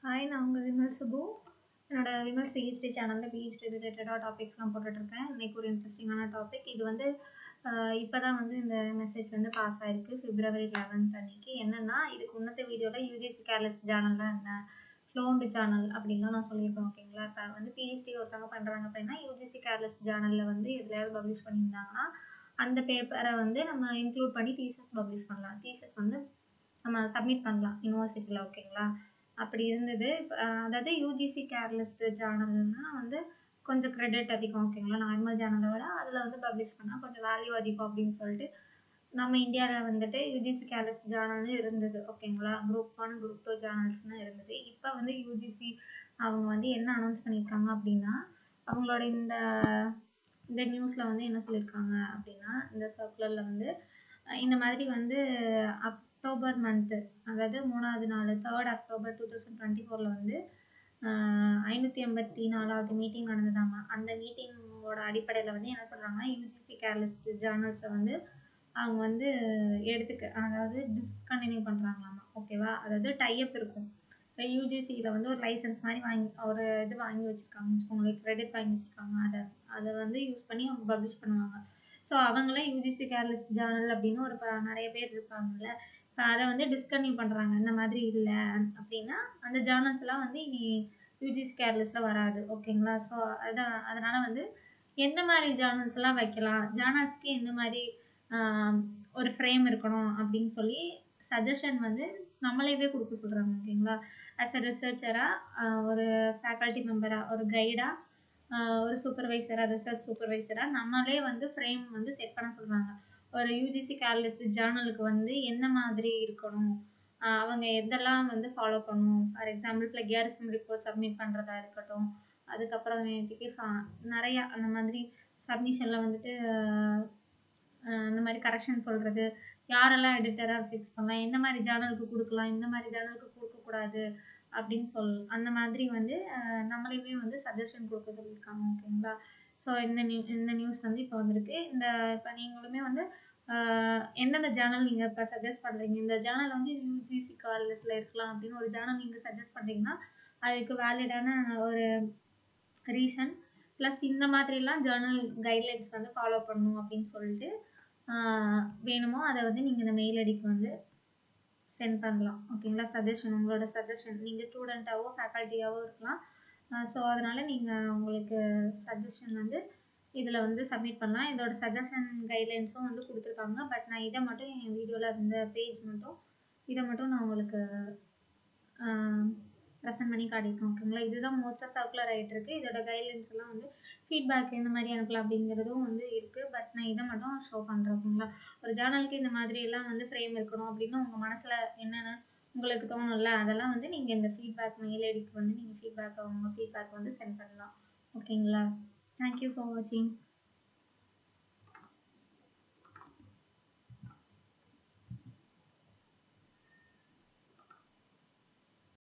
Hi, நான் உங்கள் விமல் சுபு. என்னோட விமல்ஸ் பிஹெச்டி சேனலில் பிஹெச்டி ரிலேட்டடாக டாபிக்ஸ்லாம் போட்டுட்ருக்கேன். இன்றைக்கி ஒரு இன்ட்ரெஸ்டிங்கான டாபிக். இது வந்து இப்போ தான் வந்து இந்த மெசேஜ் வந்து பாஸ் ஆகிருக்கு February 11th அன்றைக்கி. என்னென்னா, இதுக்கு முன்னத்த வீடியோவில் யூஜிசி கேர்லெஸ் சேனல்லாம் என்ன, க்ளோன்டு சேனல் அப்படின்லாம் நான் சொல்லியிருப்பேன். ஓகேங்களா? இப்போ வந்து பிஹெச்டி ஒருத்தவங்க பண்ணுறாங்க அப்படின்னா யூஜிசி கேர்லெஸ் சேனலில் வந்து எதுலையாவது பப்ளிஷ் பண்ணியிருந்தாங்கன்னா அந்த பேப்பரை வந்து நம்ம இன்க்ளூட் பண்ணி தீசஸ் பப்ளிஷ் பண்ணலாம். தீசஸ் வந்து நம்ம சப்மிட் பண்ணலாம் யூனிவர்சிட்டியில். ஓகேங்களா? அப்படி இருந்தது. அதாவது யூஜிசி கேர்லிஸ்ட் ஜேர்னல்னா வந்து கொஞ்சம் கிரெடிட் அதிகம். ஓகேங்களா? நார்மல் ஜேர்னலை விட அதில் வந்து பப்ளிஷ் பண்ணால் கொஞ்சம் வேல்யூ அதிகம் அப்படின்னு சொல்லிட்டு நம்ம இந்தியாவில் வந்துட்டு யூஜிசி கேர்லிஸ்ட் ஜேர்னல்னு இருந்தது. ஓகேங்களா? குரூப் 1 குரூப் 2 ஜேர்னல்ஸ்னு இருந்தது. இப்போ வந்து யூஜிசி அவங்க வந்து என்ன அனௌன்ஸ் பண்ணியிருக்காங்க அப்படின்னா, அவங்களோட இந்த நியூஸில் வந்து என்ன சொல்லியிருக்காங்க அப்படின்னா, இந்த சர்க்குலரில் வந்து இந்த மாதிரி வந்து அக்டோபர் மந்த்து, அதாவது 3வது நாள் 3rd October 2024 வந்து 584வது மீட்டிங் நடந்ததாமா. அந்த மீட்டிங்கோட அடிப்படையில் வந்து என்ன சொல்கிறாங்கன்னா, யூஜிசி கேர்லிஸ்ட் ஜேர்னல்ஸை வந்து அவங்க வந்து அதாவது டிஸ்கண்டினியூ பண்ணுறாங்களாமா. ஓகேவா? அதாவது டைப் இருக்கும். இப்போ யூஜிசியில் வந்து ஒரு லைசன்ஸ் மாதிரி ஒரு இது வாங்கி வச்சுருக்காங்கன்னு வச்சுக்கோங்களேன், கிரெடிட் வாங்கி வச்சுருக்காங்க. அதை வந்து யூஸ் பண்ணி அவங்க பப்ளிஷ் பண்ணுவாங்க. ஸோ அவங்களே யூஜிசி கேர்லிஸ்ட் ஜேர்னல் அப்படின்னு நிறைய பேர் இருப்பாங்கல்ல, இப்போ அதை வந்து டிஸ்கண்டினியூ பண்ணுறாங்க. இந்த மாதிரி இல்லை அப்படின்னா அந்த ஜேர்னல்ஸ்லாம் வந்து இனி யூஜிசி கேர்லிஸ்ட்டில் வராது. ஓகேங்களா? ஸோ அதனால் வந்து எந்த மாதிரி ஜேர்னல்ஸ்லாம் வைக்கலாம், ஜேர்னல்ஸ்க்கு எந்த மாதிரி ஒரு ஃப்ரேம் இருக்கணும் அப்படின்னு சொல்லி சஜஷன் வந்து நம்மளேவே கொடுக்க சொல்கிறாங்க. ஓகேங்களா? ஆஸ் அ ரிசர்ச்சராக, ஒரு ஃபேக்கல்ட்டி மெம்பராக, ஒரு கைடாக, ஒரு சூப்பர்வைசராக, ரிசர்ச் சூப்பர்வைசராக நம்மளே வந்து ஃப்ரேம் வந்து செட் பண்ண சொல்கிறாங்க. ஒரு யூஜிசி கேர்லிஸ்ட் ஜேர்னலுக்கு வந்து என்ன மாதிரி இருக்கணும், அவங்க எதெல்லாம் வந்து ஃபாலோ பண்ணணும். ஃபார் எக்ஸாம்பிள் பிளகியாரிசம் ரிப்போர்ட் சப்மிட் பண்ணுறதா இருக்கட்டும், அதுக்கப்புறமேட்டுக்கு நிறையா அந்த மாதிரி சப்மிஷனில் வந்துட்டு இந்த மாதிரி கரெக்ஷன் சொல்கிறது, யாரெல்லாம் எடிட்டராக ஃபிக்ஸ் பண்ணலாம், எந்த மாதிரி ஜேர்னலுக்கு கொடுக்கலாம், இந்த மாதிரி ஜேர்னலுக்கு கொடுக்கக்கூடாது அப்படின்னு அந்த மாதிரி வந்து நம்மளையுமே வந்து சஜஷன் கொடுக்க சொல்லியிருக்காங்க. ஓகேங்களா? ஸோ இந்த நியூஸ் வந்து இப்போ வந்திருக்கு. இப்போ நீங்களுமே வந்து எந்தெந்த ஜேர்னல் நீங்கள் இப்போ சஜஸ்ட் பண்ணுறீங்க, இந்த ஜேர்னல் வந்து யூஜிசி கேர்லிஸ்ட்டில் இருக்கலாம் அப்படின்னு ஒரு ஜேர்னல் நீங்கள் சஜஸ்ட் பண்ணுறீங்கன்னா அதுக்கு வேலிடான ஒரு ரீசன் ப்ளஸ் இந்த மாதிரிலாம் ஜேர்னல் கைட்லைன்ஸ் வந்து ஃபாலோ பண்ணணும் அப்படின்னு சொல்லிட்டு வேணுமோ அதை வந்து நீங்கள் இந்த மெயில் ஐடிக்கு வந்து சென்ட் பண்ணலாம். ஓகேங்களா? சஜஷன், உங்களோட சஜஷன், நீங்கள் ஸ்டூடெண்ட்டாவோ ஃபேக்கல்ட்டியாவோ இருக்கலாம். ஸோ அதனால் நீங்கள் உங்களுக்கு சஜஷன் வந்து இதில் வந்து சப்மிட் பண்ணலாம். இதோட சஜஷன் கைட்லைன்ஸும் வந்து கொடுத்துருக்காங்க. பட் நான் இதை மட்டும் என் வீடியோவில் இந்த பேஜ் மட்டும் இதை மட்டும் நான் உங்களுக்கு ப்ரெசென்ட் பண்ணி காட்டியிருக்கேன். ஓகேங்களா? இதுதான் மோஸ்ட்டாக சர்க்குலர் ஆகிட்டு இருக்குது. இதோட கைட்லைன்ஸ் எல்லாம் வந்து ஃபீட்பேக் இந்த மாதிரி அனுப்பலாம் அப்படிங்கிறதும் வந்து இருக்குது. பட் நான் இதை மட்டும் ஷோ பண்ணுறேன். ஓகேங்களா? ஒரு ஜேர்னலுக்கு இந்த மாதிரி எல்லாம் வந்து ஃப்ரேம் இருக்கணும் அப்படின்னு உங்கள் மனசில் என்னென்ன உங்களுக்கு தோணும்ல, அதெல்லாம் வந்து நீங்கள் இந்த ஃபீட்பேக் மெயில் ஐடிக்கு வந்து நீங்கள் உங்கள் ஃபீட்பேக் வந்து சென்ட் பண்ணலாம். ஓகேங்களா? தேங்க்யூ ஃபார் வாட்சிங்.